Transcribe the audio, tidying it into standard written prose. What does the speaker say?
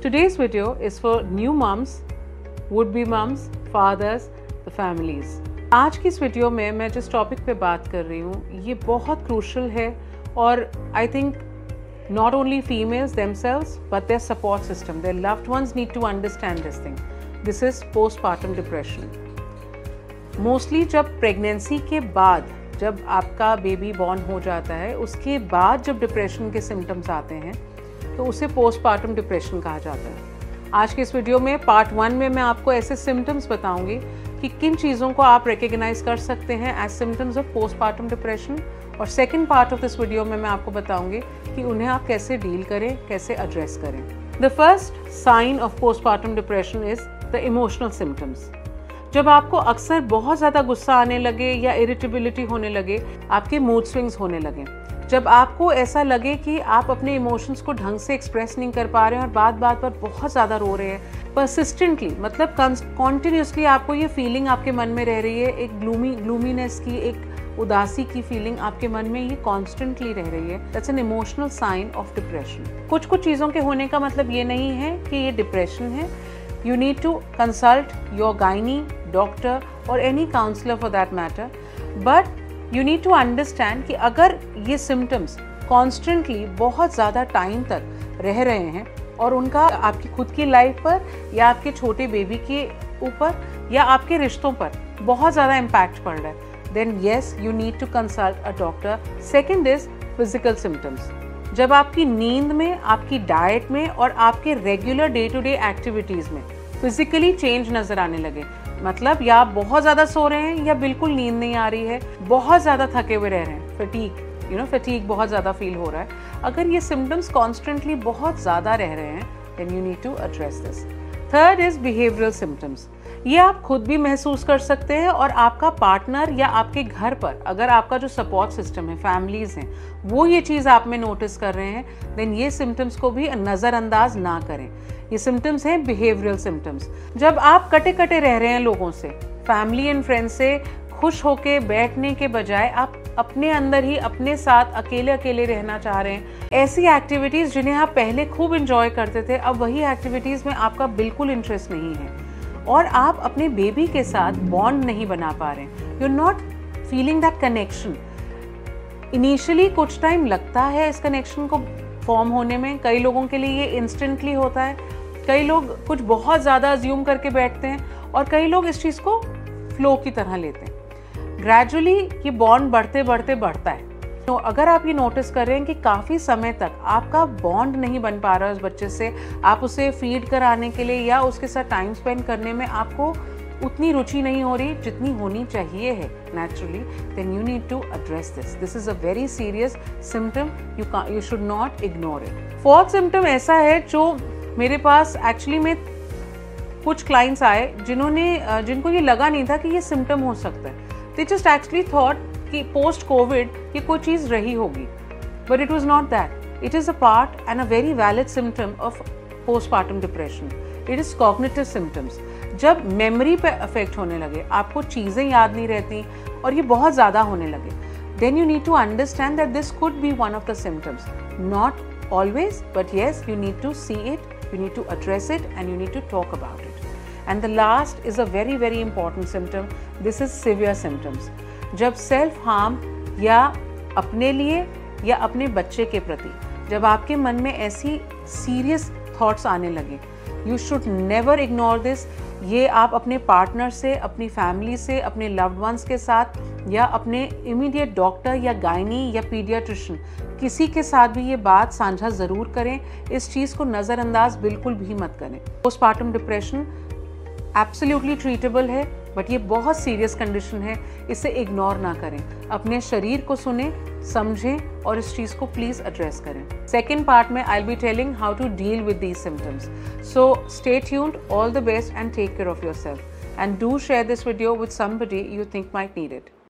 Today's video is for new moms, would-be moms, fathers, the families. आज की इस video में मैं जिस टॉपिक पे बात कर रही हूँ ये बहुत क्रूशल है और I think not only females themselves but their support system, their loved ones need to understand this thing. This is postpartum depression. Mostly जब प्रेगनेंसी के बाद, जब आपका बेबी बॉर्न हो जाता है, उसके बाद जब डिप्रेशन के सिम्टम्स आते हैं तो उसे पोस्टपार्टम डिप्रेशन कहा जाता है। आज के इस वीडियो में पार्ट 1 में मैं आपको ऐसे सिम्टम्स बताऊंगी कि किन चीज़ों को आप रिकग्नाइज कर सकते हैं as symptoms of postpartum depression, और second part of this video में मैं आपको बताऊंगी कि उन्हें आप कैसे डील करें, कैसे एड्रेस करें। The first sign of postpartum depression is the emotional symptoms. जब आपको अक्सर बहुत ज़्यादा गुस्सा आने लगे या इरिटेबिलिटी होने लगे, आपके मूड स्विंग्स होने लगे, जब आपको ऐसा लगे कि आप अपने इमोशंस को ढंग से एक्सप्रेस नहीं कर पा रहे हैं और बात बात पर बहुत ज़्यादा रो रहे हैं, परसिस्टेंटली, मतलब कॉन्टिन्यूसली आपको ये फीलिंग आपके मन में रह रही है, एक ग्लूमीनेस की, एक उदासी की फीलिंग आपके मन में ये कॉन्स्टेंटली रह रही है, that's an emotional sign of depression. कुछ चीज़ों के होने का मतलब ये नहीं है कि ये डिप्रेशन है। You need to consult your gynae, doctor or any counselor for that matter. But you need to understand कि अगर ये symptoms constantly बहुत ज़्यादा टाइम तक रह रहे हैं और उनका आपकी खुद की लाइफ पर या आपके छोटे बेबी के ऊपर या आपके रिश्तों पर बहुत ज़्यादा इम्पैक्ट पड़ रहा है, then yes, you need to consult a doctor. Second is physical symptoms. जब आपकी नींद में, आपकी डाइट में और आपके regular day to day activities में फिजिकली चेंज नज़र आने लगे, मतलब या आप बहुत ज़्यादा सो रहे हैं या बिल्कुल नींद नहीं आ रही है, बहुत ज़्यादा थके हुए रह रहे हैं, फटीग बहुत ज़्यादा फील हो रहा है, अगर ये सिम्टम्स कॉन्स्टेंटली बहुत ज़्यादा रह रहे हैं, then you need to address this. Third is behavioural symptoms. ये आप खुद भी महसूस कर सकते हैं और आपका पार्टनर या आपके घर पर, अगर आपका जो सपोर्ट सिस्टम है, फैमिलीज हैं, वो ये चीज़ आप में नोटिस कर रहे हैं, देन ये सिम्टम्स को भी नज़रअंदाज ना करें। ये सिम्टम्स हैं बिहेवियरल सिम्टम्स। जब आप कटे कटे रह रहे हैं लोगों से, फैमिली एंड फ्रेंड्स से खुश होके बैठने के बजाय आप अपने अंदर ही अपने साथ अकेले अकेले रहना चाह रहे हैं, ऐसी एक्टिविटीज़ जिन्हें आप पहले खूब इंजॉय करते थे, अब वही एक्टिविटीज़ में आपका बिल्कुल इंटरेस्ट नहीं है और आप अपने बेबी के साथ बॉन्ड नहीं बना पा रहे हैं, you are not feeling that connection. Initially कुछ टाइम लगता है इस कनेक्शन को फॉर्म होने में, कई लोगों के लिए ये इंस्टेंटली होता है, कई लोग कुछ बहुत ज़्यादा अज्यूम करके बैठते हैं और कई लोग इस चीज़ को फ्लो की तरह लेते हैं। ग्रेजुअली ये बॉन्ड बढ़ते बढ़ते बढ़ता है। तो अगर आप ये नोटिस कर रहे हैं कि काफ़ी समय तक आपका बॉन्ड नहीं बन पा रहा है उस बच्चे से, आप उसे फीड कराने के लिए या उसके साथ टाइम स्पेंड करने में आपको उतनी रुचि नहीं हो रही जितनी होनी चाहिए है naturally, then you need to address this. This is a very serious symptom, you should not ignore it. Fourth symptom ऐसा है जो मेरे पास एक्चुअली में कुछ क्लाइंट्स आए जिनको ये लगा नहीं था कि ये सिम्टम हो सकता है। दे जस्ट एक्चुअली थॉट कि पोस्ट कोविड ये कोई चीज़ रही होगी, but it was not that. It is a part and a very valid symptom of postpartum depression. It is cognitive symptoms. जब मेमोरी पे अफेक्ट होने लगे, आपको चीज़ें याद नहीं रहती और ये बहुत ज़्यादा होने लगे, then you need to understand that this could be one of the symptoms, not always, but yes, you need to see it, you need to address it and you need to talk about it. And the last is a very very important symptom. This is severe symptoms. जब self harm या अपने लिए या अपने बच्चे के प्रति जब आपके मन में ऐसी सीरियस थॉट्स आने लगे, you should never ignore this. ये आप अपने पार्टनर से, अपनी फैमिली से, अपने लव्ड वंस के साथ या अपने इमीडिएट डॉक्टर या गायनी या पीडियाट्रिशियन किसी के साथ भी ये बात साझा ज़रूर करें। इस चीज़ को नज़रअंदाज बिल्कुल भी मत करें। पोस्टपार्टम डिप्रेशन एब्सोल्युटली ट्रीटेबल है, बट ये बहुत सीरियस कंडीशन है, इसे इग्नोर ना करें। अपने शरीर को सुने, समझें और इस चीज़ को प्लीज़ एड्रेस करें। सेकेंड पार्ट में I will be telling how to deal with these symptoms. So stay tuned, all the best and take care of yourself, and do share this video with somebody you think might need it.